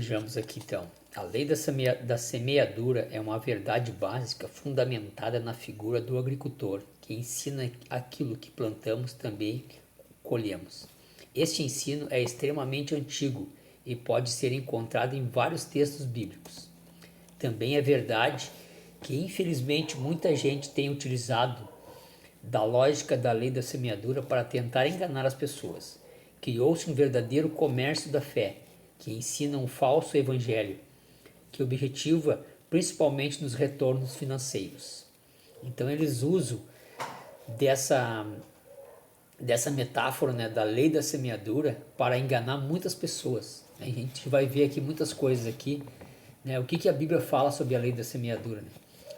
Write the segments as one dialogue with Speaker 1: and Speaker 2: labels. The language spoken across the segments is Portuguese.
Speaker 1: Vejamos aqui então. A lei da semeadura é uma verdade básica fundamentada na figura do agricultor, que ensina aquilo que plantamos também colhemos. Este ensino é extremamente antigo e pode ser encontrado em vários textos bíblicos. Também é verdade que, infelizmente, muita gente tem utilizado da lógica da lei da semeadura para tentar enganar as pessoas. Criou-se um verdadeiro comércio da fé, que ensina um falso evangelho, que objetiva principalmente nos retornos financeiros. Então eles usam dessa metáfora, né, da lei da semeadura para enganar muitas pessoas. A gente vai ver aqui muitas coisas aqui, né? O que a Bíblia fala sobre a lei da semeadura, né?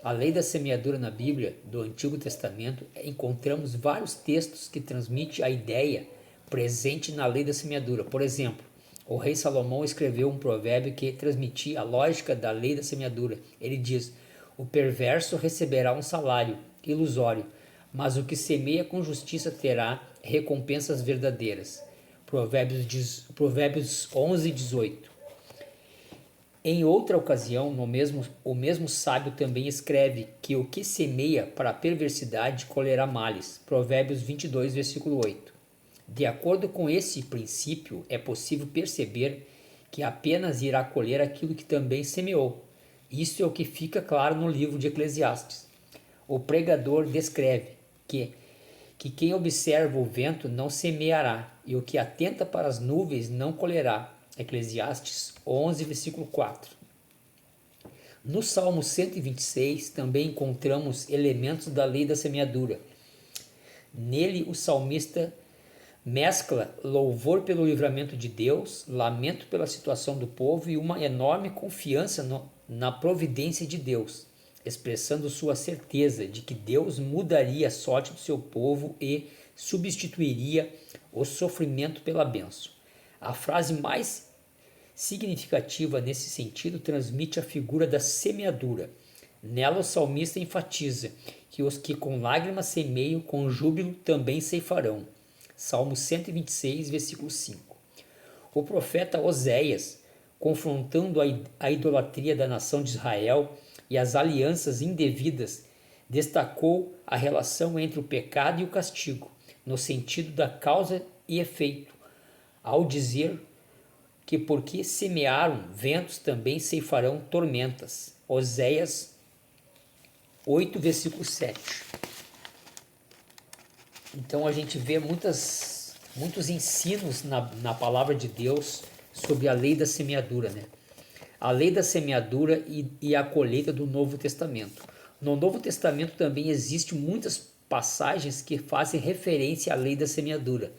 Speaker 1: A lei da semeadura na Bíblia do Antigo Testamento, encontramos vários textos que transmitem a ideia presente na lei da semeadura. Por exemplo, o rei Salomão escreveu um provérbio que transmitia a lógica da lei da semeadura. Ele diz: o perverso receberá um salário ilusório, mas o que semeia com justiça terá recompensas verdadeiras. Provérbios 11, 18. Em outra ocasião, o mesmo sábio também escreve que o que semeia para a perversidade colherá males. Provérbios 22, versículo 8. De acordo com esse princípio, é possível perceber que apenas irá colher aquilo que também semeou. Isso é o que fica claro no livro de Eclesiastes. O pregador descreve que quem observa o vento não semeará, e o que atenta para as nuvens não colherá. Eclesiastes 11, versículo 4. No Salmo 126 também encontramos elementos da lei da semeadura. Nele o salmista mescla louvor pelo livramento de Deus, lamento pela situação do povo e uma enorme confiança na providência de Deus, expressando sua certeza de que Deus mudaria a sorte do seu povo e substituiria o sofrimento pela bênção. A frase mais significativa nesse sentido transmite a figura da semeadura. Nela o salmista enfatiza que os que com lágrimas semeiam, com júbilo também ceifarão. Salmo 126, versículo 5. O profeta Oséias, confrontando a idolatria da nação de Israel e as alianças indevidas, destacou a relação entre o pecado e o castigo, no sentido da causa e efeito, ao dizer que porque semearam ventos também ceifarão tormentas. Oséias 8, versículo 7. Então a gente vê muitos ensinos na palavra de Deus sobre a lei da semeadura, né? A lei da semeadura e a colheita do Novo Testamento. No Novo Testamento também existem muitas passagens que fazem referência à lei da semeadura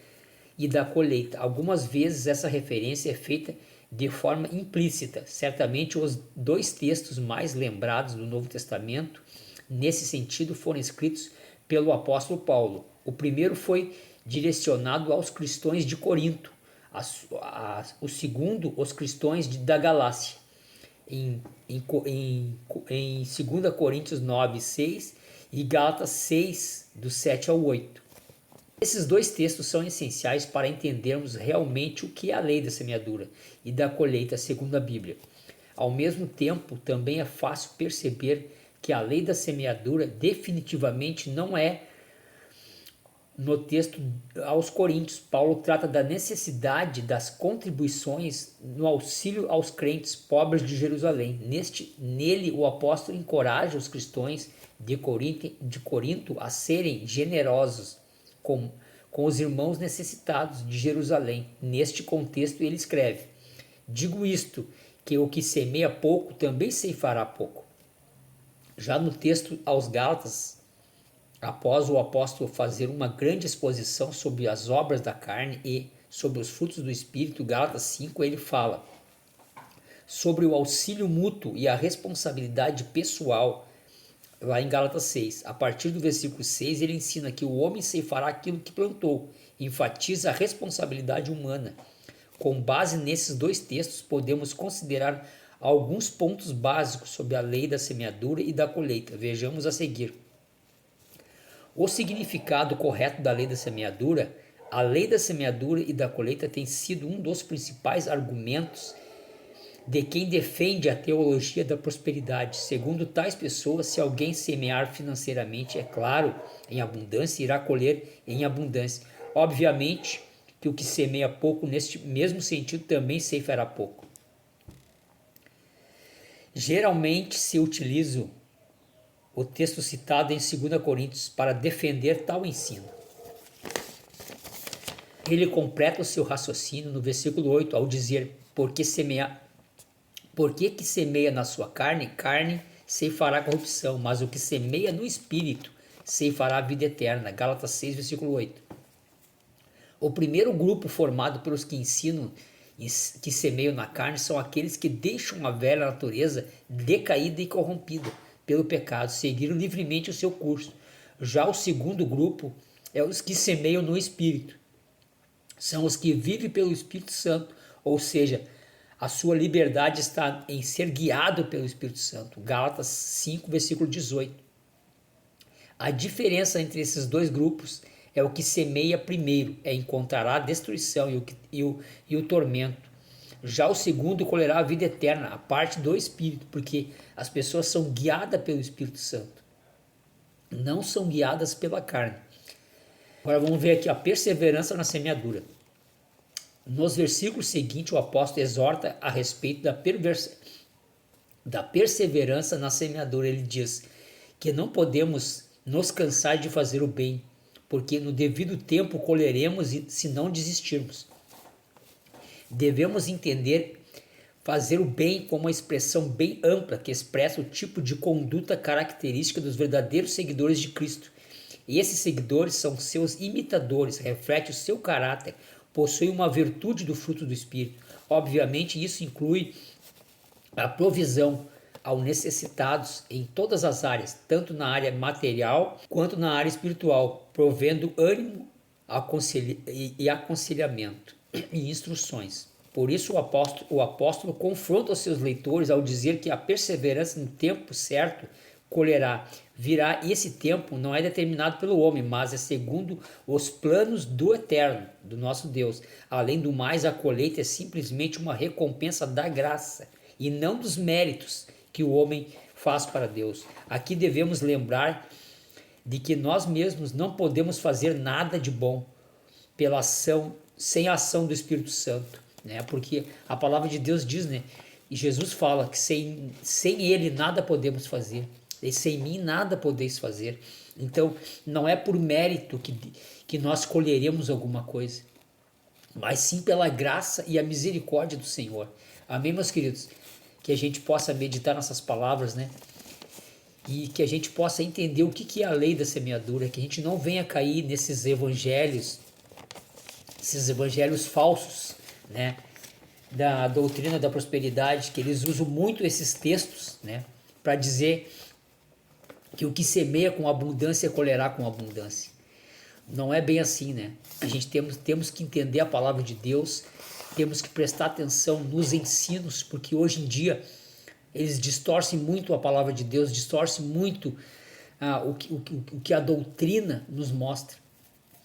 Speaker 1: e da colheita. Algumas vezes essa referência é feita de forma implícita. Certamente os dois textos mais lembrados do Novo Testamento nesse sentido foram escritos pelo apóstolo Paulo. O primeiro foi direcionado aos cristãos de Corinto, o segundo os cristãos da Galácia, em 2 Coríntios 9, 6 e Gálatas 6, do 7 ao 8. Esses dois textos são essenciais para entendermos realmente o que é a lei da semeadura e da colheita segundo a Bíblia. Ao mesmo tempo, também é fácil perceber que a lei da semeadura definitivamente não é no texto aos Coríntios. Paulo trata da necessidade das contribuições no auxílio aos crentes pobres de Jerusalém. Nele, o apóstolo encoraja os cristãos de Corinto a serem generosos com os irmãos necessitados de Jerusalém. Neste contexto, ele escreve: digo isto, que o que semeia pouco também ceifará pouco. Já no texto aos Gálatas, após o apóstolo fazer uma grande exposição sobre as obras da carne e sobre os frutos do Espírito, Gálatas 5, ele fala sobre o auxílio mútuo e a responsabilidade pessoal, lá em Gálatas 6. A partir do versículo 6, ele ensina que o homem ceifará aquilo que plantou, enfatiza a responsabilidade humana. Com base nesses dois textos, podemos considerar alguns pontos básicos sobre a lei da semeadura e da colheita. Vejamos a seguir. O significado correto da lei da semeadura. A lei da semeadura e da colheita tem sido um dos principais argumentos de quem defende a teologia da prosperidade. Segundo tais pessoas, se alguém semear financeiramente, é claro, em abundância, irá colher em abundância. Obviamente que o que semeia pouco, neste mesmo sentido, também ceifará pouco. Geralmente se utiliza o texto citado em 2 Coríntios para defender tal ensino. Ele completa o seu raciocínio no versículo 8 ao dizer: porque que semeia na sua carne, carne ceifará corrupção, mas o que semeia no espírito ceifará a vida eterna. Gálatas 6, versículo 8. O primeiro grupo formado pelos que ensinam que semeiam na carne são aqueles que deixam a velha natureza decaída e corrompida pelo pecado, seguir livremente o seu curso. Já o segundo grupo é os que semeiam no espírito. São os que vivem pelo Espírito Santo, ou seja, a sua liberdade está em ser guiado pelo Espírito Santo. Gálatas 5, versículo 18. A diferença entre esses dois grupos é o que semeia primeiro, encontrará a destruição e o tormento. Já o segundo colherá a vida eterna, a parte do Espírito, porque as pessoas são guiadas pelo Espírito Santo, não são guiadas pela carne. Agora vamos ver aqui a perseverança na semeadura. Nos versículos seguintes, o apóstolo exorta a respeito da perseverança na semeadura. Ele diz que não podemos nos cansar de fazer o bem, porque no devido tempo colheremos se não desistirmos. Devemos entender fazer o bem como uma expressão bem ampla que expressa o tipo de conduta característica dos verdadeiros seguidores de Cristo. E esses seguidores são seus imitadores, refletem o seu caráter, possuem uma virtude do fruto do Espírito. Obviamente, isso inclui a provisão aos necessitados em todas as áreas, tanto na área material quanto na área espiritual, provendo ânimo e aconselhamento e instruções. Por isso o apóstolo confronta os seus leitores ao dizer que a perseverança no tempo certo colherá. Virá, e esse tempo não é determinado pelo homem, mas é segundo os planos do Eterno, do nosso Deus. Além do mais, a colheita é simplesmente uma recompensa da graça e não dos méritos que o homem faz para Deus. Aqui devemos lembrar de que nós mesmos não podemos fazer nada de bom pela ação, sem a ação do Espírito Santo, né? Porque a palavra de Deus diz, né? E Jesus fala que sem ele nada podemos fazer. E sem mim nada podeis fazer. Então, não é por mérito que nós colheremos alguma coisa, mas sim pela graça e a misericórdia do Senhor. Amém, meus queridos? Que a gente possa meditar nessas palavras, né? E que a gente possa entender o que é a lei da semeadura, que a gente não venha cair nesses evangelhos falsos, né? Da doutrina da prosperidade, que eles usam muito esses textos, né? Para dizer que o que semeia com abundância colherá com abundância. Não é bem assim, né? A gente temos que entender a palavra de Deus, temos que prestar atenção nos ensinos, porque hoje em dia eles distorcem muito a palavra de Deus, distorcem muito o que a doutrina nos mostra.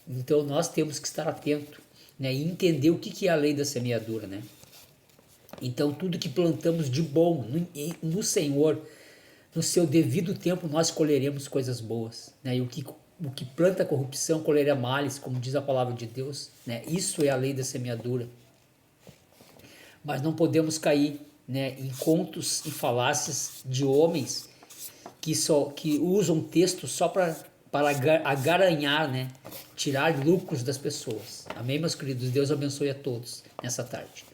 Speaker 1: Então nós temos que estar atentos, né? E entender o que é a lei da semeadura, né? Então tudo que plantamos de bom no Senhor, no seu devido tempo nós colheremos coisas boas, né? E o que planta corrupção colherá males, como diz a palavra de Deus, né? Isso é a lei da semeadura. Mas não podemos cair, né, em contos e falácias de homens que usam textos só para agaranhar, né? Tirar lucros das pessoas. Amém, meus queridos? Deus abençoe a todos nessa tarde.